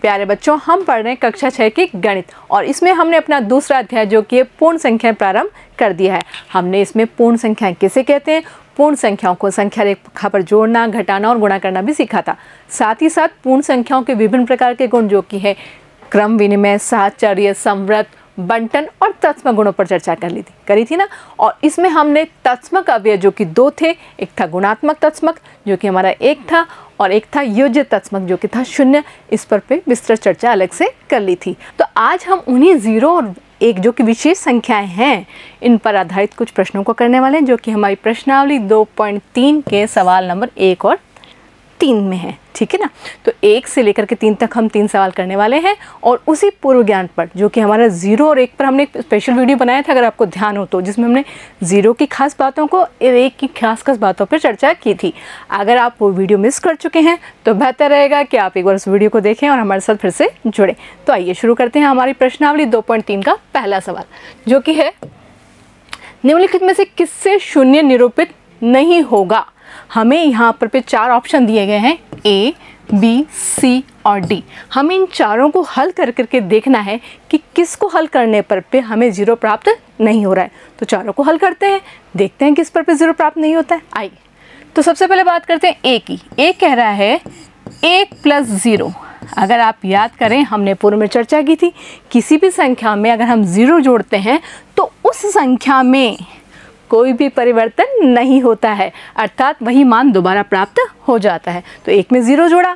प्यारे बच्चों, हम पढ़ रहे हैं कक्षा 6 की गणित और इसमें हमने अपना दूसरा अध्याय जो कि पूर्ण संख्याएं प्रारंभ कर दिया है। हमने इसमें पूर्ण संख्याएं किसे कहते हैं, पूर्ण संख्याओं को संख्या रेखा पर जोड़ना, घटाना और गुणा करना भी सीखा था। साथ ही साथ पूर्ण संख्याओं के विभिन्न प्रकार के गुण जो कि है क्रम विनिमय, साहचर्य, संवृत, बंटन और तत्सम गुणों पर चर्चा करी थी ना। और इसमें हमने तत्समक अवयव जो कि 2 थे, एक था गुणात्मक तत्समक जो कि हमारा 1 था और एक था योज्य तत्समक जो कि था 0। इस पर विस्तृत चर्चा अलग से कर ली थी। तो आज हम उन्हीं 0 और 1 जो कि विशेष संख्याएं हैं, इन पर आधारित कुछ प्रश्नों को करने वाले हैं जो कि हमारी प्रश्नावली 2.3 के सवाल नंबर 1 और 3 में है। ठीक है ना। तो 1 से लेकर के 3 तक हम 3 सवाल करने वाले हैं और उसी पूर्व ज्ञान पर जो कि हमारा 0 और 1 पर हमने एक स्पेशल वीडियो बनाया था, अगर आपको ध्यान हो तो, जिसमें हमने 0 की खास बातों को और 1 की खास बातों पर चर्चा की थी। अगर आप वो वीडियो मिस कर चुके हैं तो बेहतर रहेगा कि आप एक बार उस वीडियो को देखें और हमारे साथ फिर से जुड़ें। तो आइए शुरू करते हैं हमारी प्रश्नावली 2.3 का पहला सवाल जो कि है, निम्नलिखित में से किससे शून्य निरूपित नहीं होगा। हमें यहाँ पर 4 ऑप्शन दिए गए हैं, A, B, C और D। हमें इन चारों को हल कर करके देखना है कि किसको हल करने पर हमें 0 प्राप्त नहीं हो रहा है। तो चारों को हल करते हैं, देखते हैं किस पर 0 प्राप्त नहीं होता है। आइए, तो सबसे पहले बात करते हैं A की। A कह रहा है 1 + 0। अगर आप याद करें, हमने पूर्व में चर्चा की थी, किसी भी संख्या में अगर हम 0 जोड़ते हैं तो उस संख्या में कोई भी परिवर्तन नहीं होता है, अर्थात वही मान दोबारा प्राप्त हो जाता है। तो 1 में 0 जोड़ा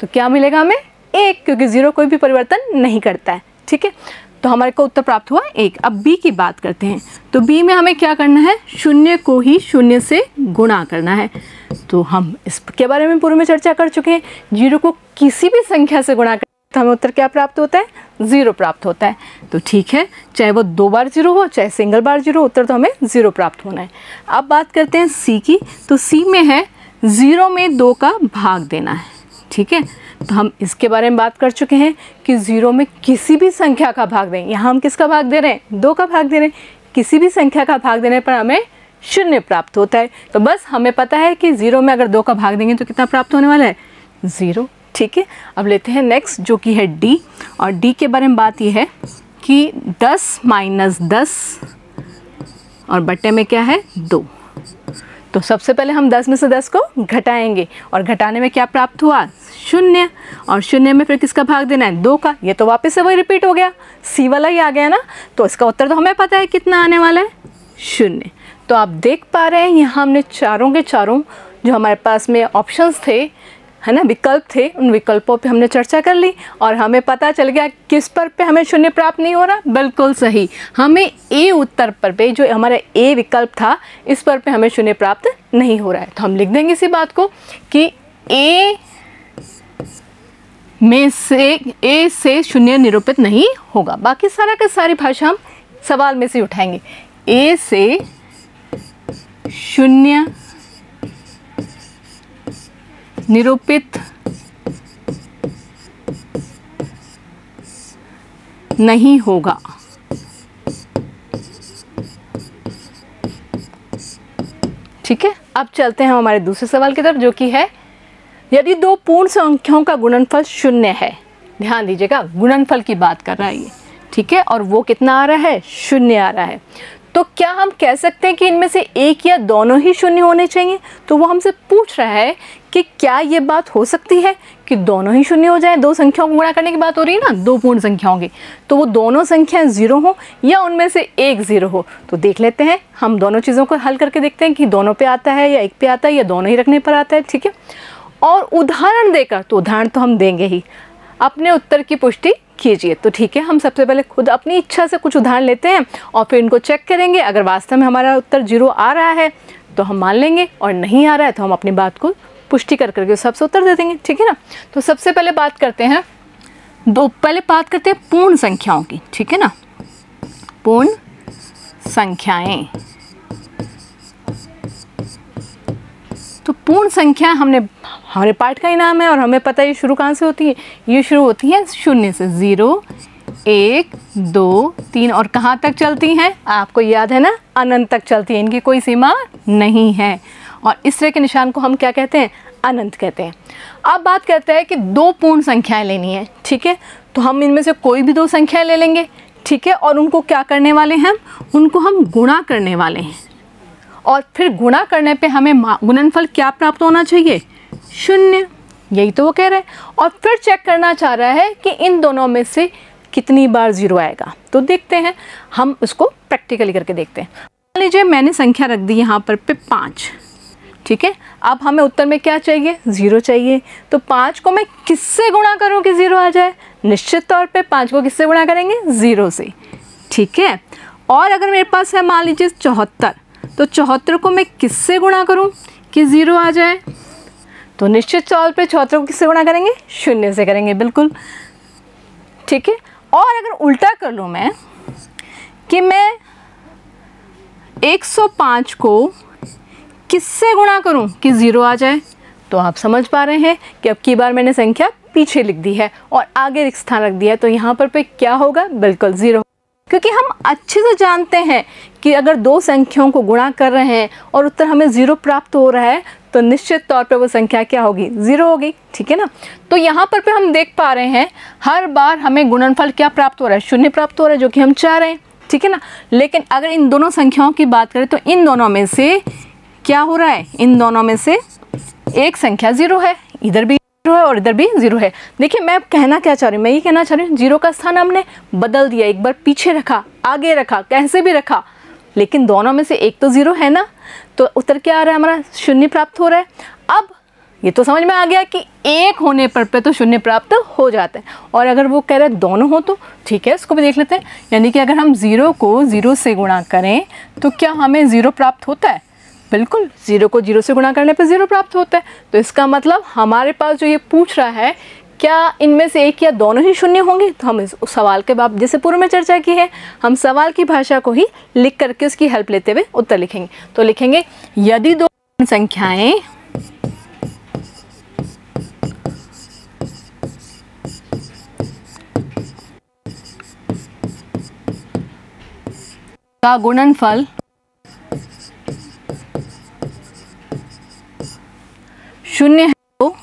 तो क्या मिलेगा हमें 1, क्योंकि 0 कोई भी परिवर्तन नहीं करता है। ठीक है, तो हमारे को उत्तर प्राप्त हुआ 1। अब B की बात करते हैं। तो B में हमें क्या करना है, 0 को ही 0 से गुणा करना है। तो हम इसके बारे में पूर्व में चर्चा कर चुके हैं। 0 को किसी भी संख्या से गुणा तो हमें उत्तर क्या प्राप्त होता है, 0 प्राप्त होता है। तो ठीक है, चाहे वो 2 बार 0 हो, चाहे सिंगल बार 0, उत्तर तो हमें 0 प्राप्त होना है। अब बात करते हैं C की। तो C में है 0 में 2 का भाग देना है। ठीक है, तो हम इसके बारे में बात कर चुके हैं कि 0 में किसी भी संख्या का भाग दें। यहाँ हम किसका भाग दे रहे हैं, 2 का भाग दे रहे हैं। किसी भी संख्या का भाग देने पर हमें 0 प्राप्त होता है। तो बस हमें पता है कि 0 में अगर 2 का भाग देंगे तो कितना प्राप्त होने वाला है, 0। ठीक है, अब लेते हैं नेक्स्ट जो कि है D। और D के बारे में बात ये है कि 10 - 10 और बट्टे में क्या है, 2। तो सबसे पहले हम 10 में से 10 को घटाएंगे और घटाने में क्या प्राप्त हुआ, 0। और 0 में फिर किसका भाग देना है, 2 का। ये तो वापस से वही रिपीट हो गया, C वाला ही आ गया ना। तो इसका उत्तर तो हमें पता है कितना आने वाला है, 0। तो आप देख पा रहे हैं यहाँ हमने चारों के चारों जो हमारे पास में ऑप्शंस थे, है ना, विकल्प थे, उन विकल्पों पे हमने चर्चा कर ली और हमें पता चल गया किस पर हमें 0 प्राप्त नहीं हो रहा। बिल्कुल सही, हमें A उत्तर पर जो हमारा A विकल्प था, इस पर हमें 0 प्राप्त नहीं हो रहा है। तो हम लिख देंगे इसी बात को कि A से 0 निरूपित नहीं होगा। बाकी सारा का सारी भाषा हम सवाल में से उठाएंगे। A से 0 निरूपित नहीं होगा। ठीक है, अब चलते हैं हमारे दूसरे सवाल की तरफ जो कि है, यदि 2 पूर्ण संख्याओं का गुणनफल 0 है। ध्यान दीजिएगा, गुणनफल की बात कर रहा है ये। ठीक है, और वो कितना आ रहा है, 0 आ रहा है। तो क्या हम कह सकते हैं कि इनमें से एक या दोनों ही 0 होने चाहिए। तो वो हमसे पूछ रहा है कि क्या ये बात हो सकती है कि दोनों ही 0 हो जाए। 2 संख्याओं को गुणा करने की बात हो रही है ना, 2 पूर्ण संख्याओं की। तो वो दोनों संख्याएं 0 हो या उनमें से एक 0 हो। तो देख लेते हैं, हम दोनों चीज़ों को हल करके देखते हैं कि दोनों पे आता है या एक पे आता है या दोनों ही रखने पर आता है। ठीक है, और उदाहरण देकर, तो उदाहरण तो हम देंगे ही, अपने उत्तर की पुष्टि कीजिए। तो ठीक है, हम सबसे पहले खुद अपनी इच्छा से कुछ उदाहरण लेते हैं और फिर इनको चेक करेंगे। अगर वास्तव में हमारा उत्तर 0 आ रहा है तो हम मान लेंगे, और नहीं आ रहा है तो हम अपनी बात को पुष्टि कर करके सबसे उत्तर दे देंगे। ठीक है ना। तो सबसे पहले बात करते हैं पहले बात करते हैं पूर्ण संख्याओं की। ठीक है ना, पूर्ण संख्याएं। तो पूर्ण संख्या हमारे पाठ का ही नाम है और हमें पता है ये शुरू कहाँ से होती है, ये शुरू होती है 0 से। 0, 1, 2, 3 और कहाँ तक चलती हैं, आपको याद है ना, अनंत तक चलती है। इनकी कोई सीमा नहीं है। और इस तरह के निशान को हम क्या कहते हैं, अनंत कहते हैं। अब बात करते हैं कि दो पूर्ण संख्याएं लेनी है, ठीक है। तो हम इनमें से कोई भी दो संख्याएं ले लेंगे, ठीक है, और उनको क्या करने वाले हैं, उनको हम गुणा करने वाले हैं, और फिर गुणा करने पे हमें गुणनफल क्या प्राप्त होना चाहिए, 0। यही तो वो कह रहे हैं। और फिर चेक करना चाह रहा है कि इन दोनों में से कितनी बार 0 आएगा। तो देखते हैं, हम उसको प्रैक्टिकली करके देखते हैं। मान लीजिए मैंने संख्या रख दी यहाँ पर पे 5, ठीक है। अब हमें उत्तर में क्या चाहिए, 0 चाहिए। तो 5 को मैं किससे गुणा करूँ कि 0 आ जाए, निश्चित तौर पे 5 को किससे गुणा करेंगे, 0 से, ठीक है। और अगर मेरे पास है मान लीजिए 74, तो 74 को मैं किससे गुणा करूँ कि 0 आ जाए, तो निश्चित तौर पे 74 को किससे गुणा करेंगे, 0 से करेंगे, बिल्कुल, ठीक है। और अगर उल्टा कर लूँ मैं कि मैं 105 को किससे गुणा करूं कि 0 आ जाए, तो आप समझ पा रहे हैं कि अब की बार मैंने संख्या पीछे लिख दी है और आगे रिक्त स्थान रख दिया है। तो यहाँ पर पे क्या होगा, बिल्कुल 0, क्योंकि हम अच्छे से जानते हैं कि अगर दो संख्याओं को गुणा कर रहे हैं और उत्तर हमें 0 प्राप्त हो रहा है, तो निश्चित तौर पे वो संख्या क्या होगी, 0 होगी, ठीक है ना। तो यहाँ पर पे हम देख पा रहे हैं हर बार हमें गुणनफल क्या प्राप्त हो रहा है, 0 प्राप्त हो रहा है, जो कि हम चाह रहे हैं, ठीक है ना। लेकिन अगर इन दोनों संख्याओं की बात करें तो इन दोनों में से क्या हो रहा है, इन दोनों में से एक संख्या 0 है, इधर भी 0 है और इधर भी 0 है। देखिए मैं कहना क्या चाह रही हूँ, मैं ये कहना चाह रही हूँ 0 का स्थान हमने बदल दिया, एक बार पीछे रखा, आगे रखा, कैसे भी रखा, लेकिन दोनों में से एक तो 0 है ना, तो उत्तर क्या आ रहा है, हमारा 0 प्राप्त हो रहा है। अब ये तो समझ में आ गया कि एक होने पर पे तो 0 प्राप्त हो जाता है, और अगर वो कह रहे हैं दोनों हो तो ठीक है, इसको भी देख लेते हैं। यानी कि अगर हम 0 को 0 से गुणा करें तो क्या हमें 0 प्राप्त होता है, बिल्कुल 0 को 0 से गुणा करने पे 0 प्राप्त होता है। तो इसका मतलब हमारे पास जो ये पूछ रहा है क्या इनमें से एक या दोनों ही 0 होंगे, तो हम इस सवाल के बाद जैसे पूर्व में चर्चा की है, हम सवाल की भाषा को ही लिख करके उसकी हेल्प लेते हुए उत्तर लिखेंगे। तो लिखेंगे यदि दो संख्याएं का गुणनफल 0 है तो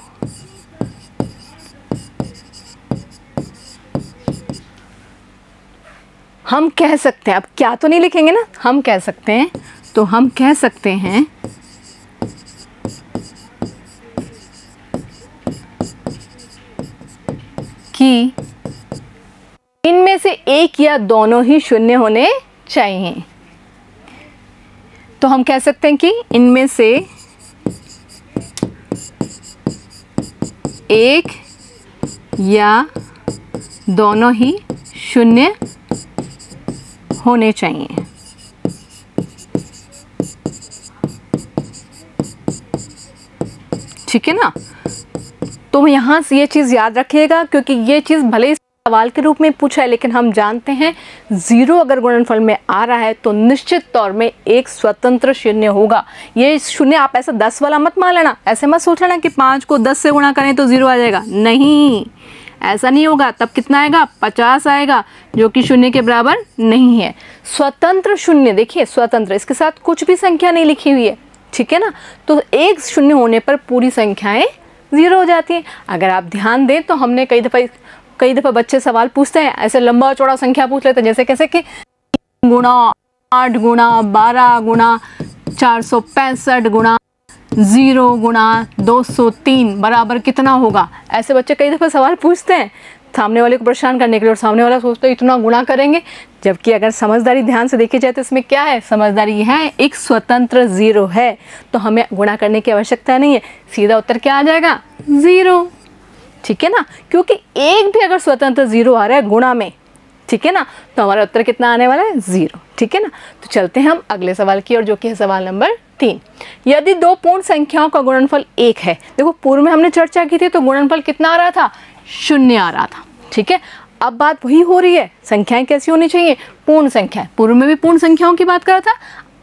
हम कह सकते हैं, अब क्या तो नहीं लिखेंगे ना, हम कह सकते हैं, तो हम कह सकते हैं कि इनमें से एक या दोनों ही 0 होने चाहिए। तो हम कह सकते हैं कि इनमें से एक या दोनों ही 0 होने चाहिए। ठीक है ना। तो यहाँ से ये चीज़ याद रखिएगा, क्योंकि ये चीज़ भले ही सवाल के रूप में पूछा है, लेकिन हम जानते हैं 0 अगर गुणनफल में आ रहा है तो निश्चित तौर में एक स्वतंत्र 0 होगा। ये 0 आप ऐसा 10 वाला मत मान लेना, ऐसे मत सोच लेना कि 5 को 10 से गुणा करें तो 0 आ जाएगा, नहीं, ऐसा नहीं होगा। तब कितना आएगा, 50 आएगा, जो कि 0 के बराबर नहीं है। स्वतंत्र 0, देखिए स्वतंत्र, इसके साथ कुछ भी संख्या नहीं लिखी हुई है, ठीक है ना। तो एक 0 होने पर पूरी संख्याएं 0 हो जाती हैं। अगर आप ध्यान दें तो हमने कई दफ़ा बच्चे सवाल पूछते हैं, ऐसे लंबा चौड़ा संख्या पूछ लेते हैं, जैसे कैसे कि 3 गुणा 8 गुणा 12 गुणा 465 गुणा 0 गुणा 203 बराबर कितना होगा। ऐसे बच्चे कई दफ़ा सवाल पूछते हैं सामने वाले को परेशान करने के लिए, और सामने वाला सोचता है इतना गुणा करेंगे, जबकि अगर समझदारी ध्यान से देखी जाए तो इसमें क्या है, समझदारी है, एक स्वतंत्र 0 है, तो हमें गुणा करने की आवश्यकता नहीं है, सीधा उत्तर क्या आ जाएगा, 0, ठीक है ना। क्योंकि एक भी अगर स्वतंत्र 0 आ रहा है गुणा में, ठीक है ना, तो हमारा उत्तर कितना आने वाला है, 0, ठीक है ना। तो चलते हैं हम अगले सवाल की ओर, जो कि है सवाल नंबर 3। यदि दो पूर्ण संख्याओं का गुणनफल 1 है, देखो पूर्व में हमने चर्चा की थी तो गुणनफल कितना आ रहा था, 0 आ रहा था, ठीक है। अब बात वही हो रही है, संख्याएं कैसी होनी चाहिए, पूर्ण संख्याएं। पूर्व में भी पूर्ण संख्याओं की बात करा था,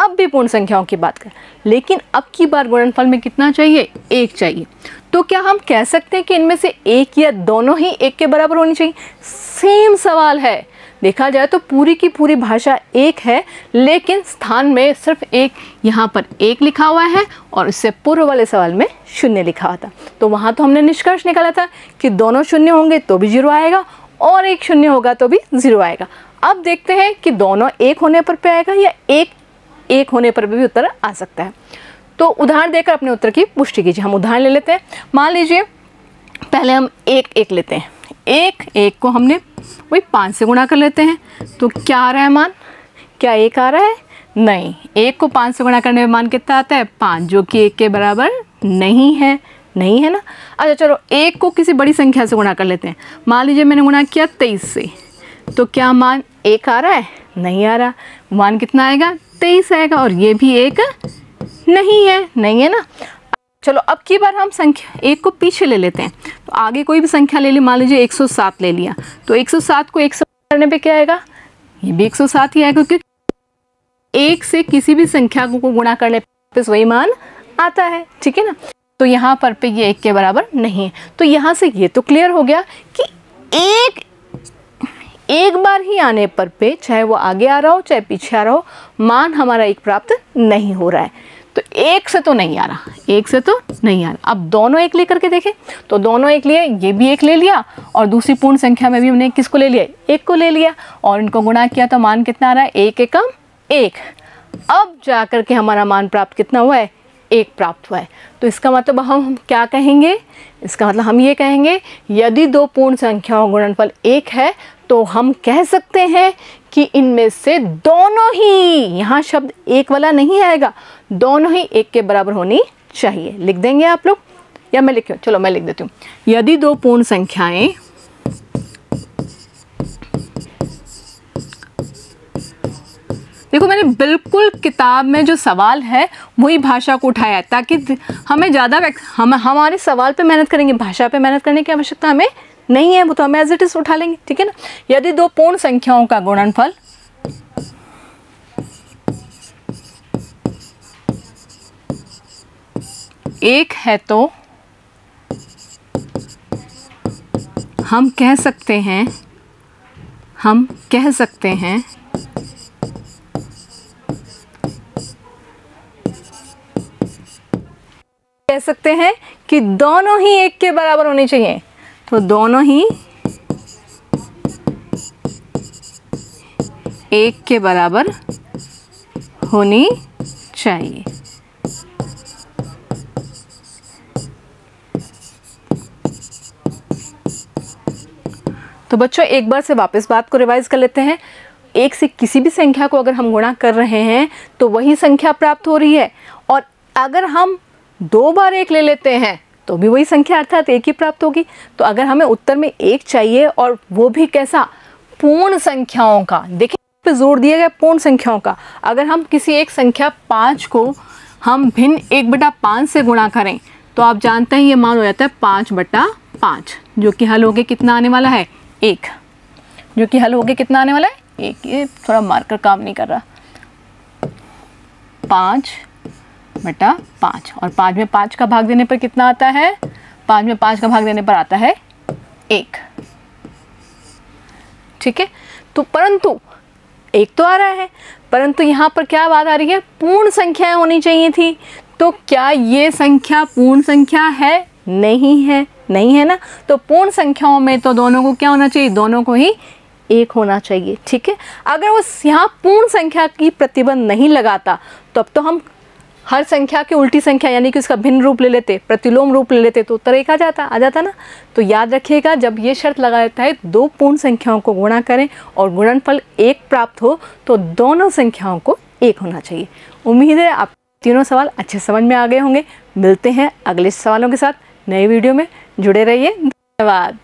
अब भी पूर्ण संख्याओं की बात कर, लेकिन अब की बार गुणनफल में कितना चाहिए, 1 चाहिए। तो क्या हम कह सकते हैं कि इनमें से एक या दोनों ही 1 के बराबर होनी चाहिए। सेम सवाल है, देखा जाए तो पूरी की पूरी भाषा एक है, लेकिन स्थान में सिर्फ एक, यहाँ पर एक लिखा हुआ है और इससे पूर्व वाले सवाल में शून्य लिखा हुआ था। तो वहाँ तो हमने निष्कर्ष निकाला था कि दोनों शून्य होंगे तो भी 0 आएगा और एक शून्य होगा तो भी 0 आएगा। अब देखते हैं कि दोनों एक होने पर पे आएगा या एक होने पर भी उत्तर आ सकता है। तो उदाहरण देकर अपने उत्तर की पुष्टि कीजिए। हम उदाहरण ले लेते हैं। मान लीजिए पहले हम एक लेते हैं। एक को हमने वही 5 से गुणा कर लेते हैं, तो क्या आ रहा है मान? क्या 1 आ रहा है? नहीं, 1 को 5 से गुणा करने में मान कितना आता है? 5, जो कि 1 के बराबर नहीं है ना। अच्छा चलो 1 को किसी बड़ी संख्या से गुणा कर लेते हैं। मान लीजिए मैंने गुणा किया 23 से, तो क्या मान 1 आ रहा है? नहीं आ रहा। मान कितना आएगा? 23 आएगा, और ये भी 1 नहीं है ना। चलो अब की बार हम संख्या 1 को पीछे ले लेते हैं, तो आगे कोई भी संख्या ले ली। मान लीजिए 107 ले लिया, तो 107 को 1 से करने पे क्या आएगा? ये भी 107 ही आएगा, क्योंकि 1 से किसी भी संख्या को गुणा करने पे वही मान आता है, ठीक है ना। तो यहाँ पर पे ये 1 के बराबर नहीं है। तो यहाँ से ये तो क्लियर हो गया कि एक बार ही आने पर पे, चाहे वो आगे आ रहा हो चाहे पीछे आ रहा हो, मान हमारा 1 प्राप्त नहीं हो रहा है। तो 1 से तो नहीं आ रहा, 1 से तो नहीं आ रहा। अब दोनों 1 लेकर के देखें, तो दोनों 1 लिए, ये भी 1 ले लिया और दूसरी पूर्ण संख्या में भी हमने किसको ले लिया? 1 को ले लिया और इनको गुणा किया, तो मान कितना आ रहा है? 1 एकम 1। अब जा कर के हमारा मान प्राप्त कितना हुआ है? 1 प्राप्त हुआ है। तो इसका मतलब हम क्या कहेंगे? इसका मतलब हम ये कहेंगे, यदि दो पूर्ण संख्याओं गुणनफल 1 है तो हम कह सकते हैं कि इनमें से दोनों ही, यहाँ शब्द एक वाला नहीं आएगा, दोनों ही 1 के बराबर होनी चाहिए। लिख देंगे आप लोग या मैं लिखूं? चलो मैं लिख देती हूँ। यदि दो पूर्ण संख्याएं देखो, मैंने बिल्कुल किताब में जो सवाल है वही भाषा को उठाया है, ताकि हमें ज़्यादा हमारे सवाल पे मेहनत करेंगे, भाषा पे मेहनत करने की आवश्यकता हमें नहीं है, वो तो हम एज इट इज उठा लेंगे, ठीक है ना। यदि दो पूर्ण संख्याओं का गुणनफल एक है तो हम कह सकते हैं कि दोनों ही 1 के बराबर होनी चाहिए। तो दोनों ही 1 के बराबर होनी चाहिए। तो बच्चों एक बार से वापस बात को रिवाइज कर लेते हैं। 1 से किसी भी संख्या को अगर हम गुणा कर रहे हैं तो वही संख्या प्राप्त हो रही है, और अगर हम 2 बार 1 ले लेते हैं तो भी वही संख्या अर्थात 1 ही प्राप्त होगी। तो अगर हमें उत्तर में 1 चाहिए और वो भी कैसा? पूर्ण संख्याओं का। देखिए पे जोर दिया गया पूर्ण संख्याओं का। अगर हम किसी एक संख्या 5 को हम भिन्न 1/5 से गुणा करें तो आप जानते हैं ये मान हो जाता है 5/5, जो कि हल होके कितना आने वाला है? 1। जो कि हल होके कितना आने वाला है? 1। ये थोड़ा मार्कर काम नहीं कर रहा। 5/5, और 5 में 5 का भाग देने पर कितना आता है? 5 में 5 का भाग देने पर आता है 1, ठीक है। तो परंतु 1 तो आ रहा है, परंतु यहाँ पर क्या बात आ रही है? पूर्ण संख्याएं होनी चाहिए थी। तो क्या ये संख्या पूर्ण संख्या है? नहीं है ना। तो पूर्ण संख्याओं में तो दोनों को क्या होना चाहिए? दोनों को ही 1 होना चाहिए, ठीक है। अगर वो यहाँ पूर्ण संख्या की प्रतिबंध नहीं लगाता तो अब तो हम हर संख्या की उल्टी संख्या यानी कि उसका भिन्न रूप ले लेते, प्रतिलोम रूप ले लेते, तो उत्तर 1 आ जाता ना। तो याद रखिएगा, जब ये शर्त लगा देता है 2 पूर्ण संख्याओं को गुणा करें और गुणनफल 1 प्राप्त हो तो दोनों संख्याओं को 1 होना चाहिए। उम्मीद है आप तीनों सवाल अच्छे समझ में आ गए होंगे। मिलते हैं अगले सवालों के साथ नए वीडियो में। जुड़े रहिए। धन्यवाद।